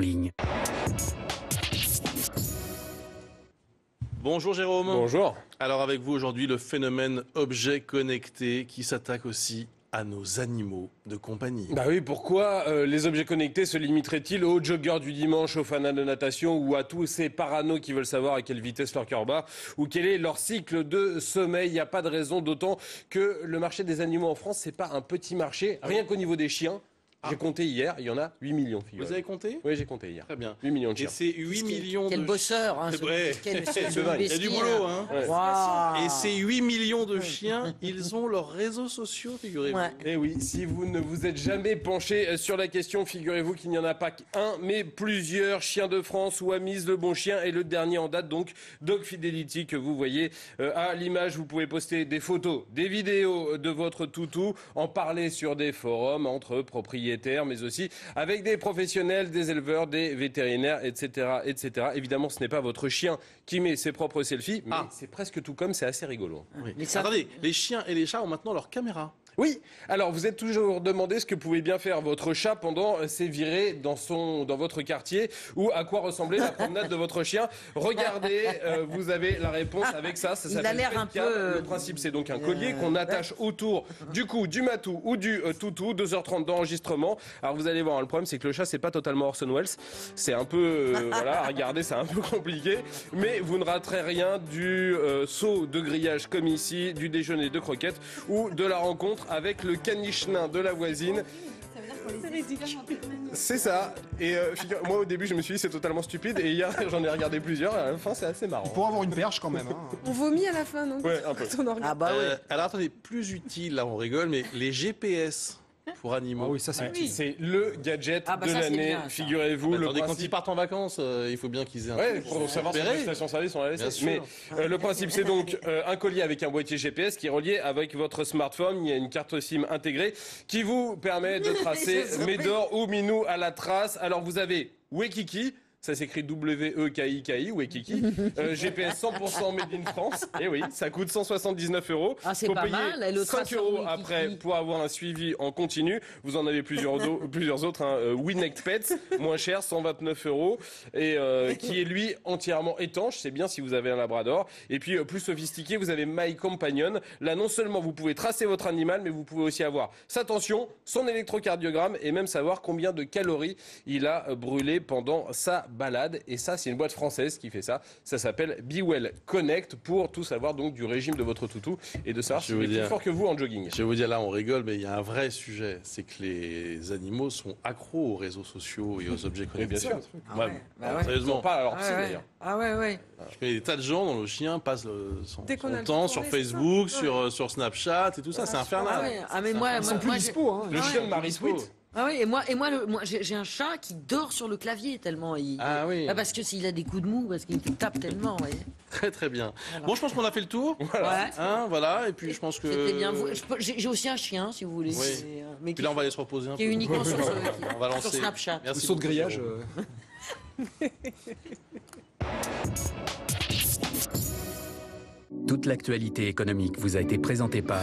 ligne. Bonjour Jérôme. Bonjour. Alors avec vous aujourd'hui le phénomène objet connecté qui s'attaque aussi à nos animaux de compagnie. Bah oui, pourquoi les objets connectés se limiteraient-ils aux joggeurs du dimanche, aux fanats de natation ou à tous ces paranos qui veulent savoir à quelle vitesse leur cœur bat ou quel est leur cycle de sommeil? Il n'y a pas de raison, d'autant que le marché des animaux en France, c'est pas un petit marché. Rien qu'au niveau des chiens, j'ai compté hier, il y en a 8 millions. Vous avez compté? Oui, j'ai compté hier. Très bien. 8 millions de Et chiens. c'est 8 millions Quel de... bosseur, hein, Ouais. Il y a du boulot, hein. Ouais. Wow. Et ces 8 millions de chiens, ils ont leurs réseaux sociaux, figurez-vous. Ouais. Et oui, si vous ne vous êtes jamais penché sur la question, figurez-vous qu'il n'y en a pas qu'un, mais plusieurs. Chiens de France ou Amis, le bon chien, et le dernier en date, donc Dog Fidelity, que vous voyez à l'image. Vous pouvez poster des photos, des vidéos de votre toutou, en parler sur des forums entre propriétaires, mais aussi avec des professionnels, des éleveurs, des vétérinaires, etc., etc. Évidemment, ce n'est pas votre chien qui met ses propres selfies, mais c'est presque tout comme, c'est assez rigolo. Oui. Mais ça- Attendez, les chiens et les chats ont maintenant leur caméra. Oui, alors vous êtes toujours demandé ce que pouvait bien faire votre chat pendant ses virées dans votre quartier ou à quoi ressemblait la promenade de votre chien. Regardez, vous avez la réponse avec ça. Ça Il a s'appelle l'air un Petcam. peu, Le principe, c'est donc un collier qu'on attache autour du cou, du matou ou du toutou. 2h30 d'enregistrement. Alors vous allez voir, le problème c'est que le chat c'est pas totalement Orson Welles. C'est un peu, voilà, à regarder, c'est un peu compliqué. Mais vous ne raterez rien du saut de grillage comme ici, du déjeuner de croquettes ou de la rencontre avec le caniche nain de la voisine. C'est ça. Et moi au début je me suis dit c'est totalement stupide et hier j'en ai regardé plusieurs et à la fin c'est assez marrant. Pour avoir une perche quand même. Hein. On vomit à la fin, non? Ouais, un peu. Quand on en regarde. Ah bah ouais. Alors attendez, plus utile, là on rigole, mais les GPS pour animaux. Ah oui, ça c'est utile. C'est le gadget Ah bah de ça, c'est l'année, bien, ça. figurez-vous. Mais Le attendez, quand principe... ils partent en vacances, il faut bien qu'ils aient un Ouais, truc pour savoir si repérer. les stations-service on la Bien laisse. sûr. Mais le principe, c'est donc un collier avec un boîtier GPS qui est relié avec votre smartphone. Il y a une carte SIM intégrée qui vous permet de tracer Médor ou Minou à la trace. Alors vous avez Wekiki. Ça s'écrit W-E-K-I-K-I, Wekiki. GPS 100% made in France. Et oui, ça coûte 179 €. Ah, c'est Faut pas payer mal, et le 5 traçeur € Wekiki. après pour avoir un suivi en continu. Vous en avez plusieurs autres. Hein. Winect Pets, moins cher, 129 €. Et qui est lui entièrement étanche. C'est bien si vous avez un labrador. Et puis plus sophistiqué, vous avez My Companion. Là, non seulement vous pouvez tracer votre animal, mais vous pouvez aussi avoir sa tension, son électrocardiogramme et même savoir combien de calories il a brûlé pendant sa balade. Et ça, c'est une boîte française qui fait ça. Ça s'appelle Be Well Connect pour tout savoir donc du régime de votre toutou et de savoir Je s'il veux est plus dire- fort que vous en jogging. Je vais vous dire, là on rigole, mais il y a un vrai sujet. C'est que les animaux sont accros aux réseaux sociaux et aux objets Mais connectés. bien sûr. Ouais, Bah ouais. sérieusement. Pas alors Ah si ouais. d'ailleurs. Ah ouais, ouais. Je connais des tas de gens dont le chien passe son Dès qu'on a le temps temps sur tourné, c'est Facebook, ça. sur Snapchat et tout ça. C'est infernal. Ah ouais. Ah mais moi, Ils sont plus dispo. Hein. Le chien de Marie Sweet. Ah oui, et moi j'ai un chat qui dort sur le clavier tellement il. Ah oui. Ah, parce que s'il a des coups de mou, parce qu'il tape tellement, vous voyez. Très très bien. Bon, je pense qu'on a fait le tour. Ouais. Hein, voilà. Et puis je pense que. C'était bien. J'ai aussi un chien, si vous voulez. Oui. Mais Puis là, on va aller se reposer un qui peu. est uniquement sur, On va lancer. sur Snapchat. Le Merci saut de beaucoup, grillage. Jérôme. Toute l'actualité économique vous a été présentée par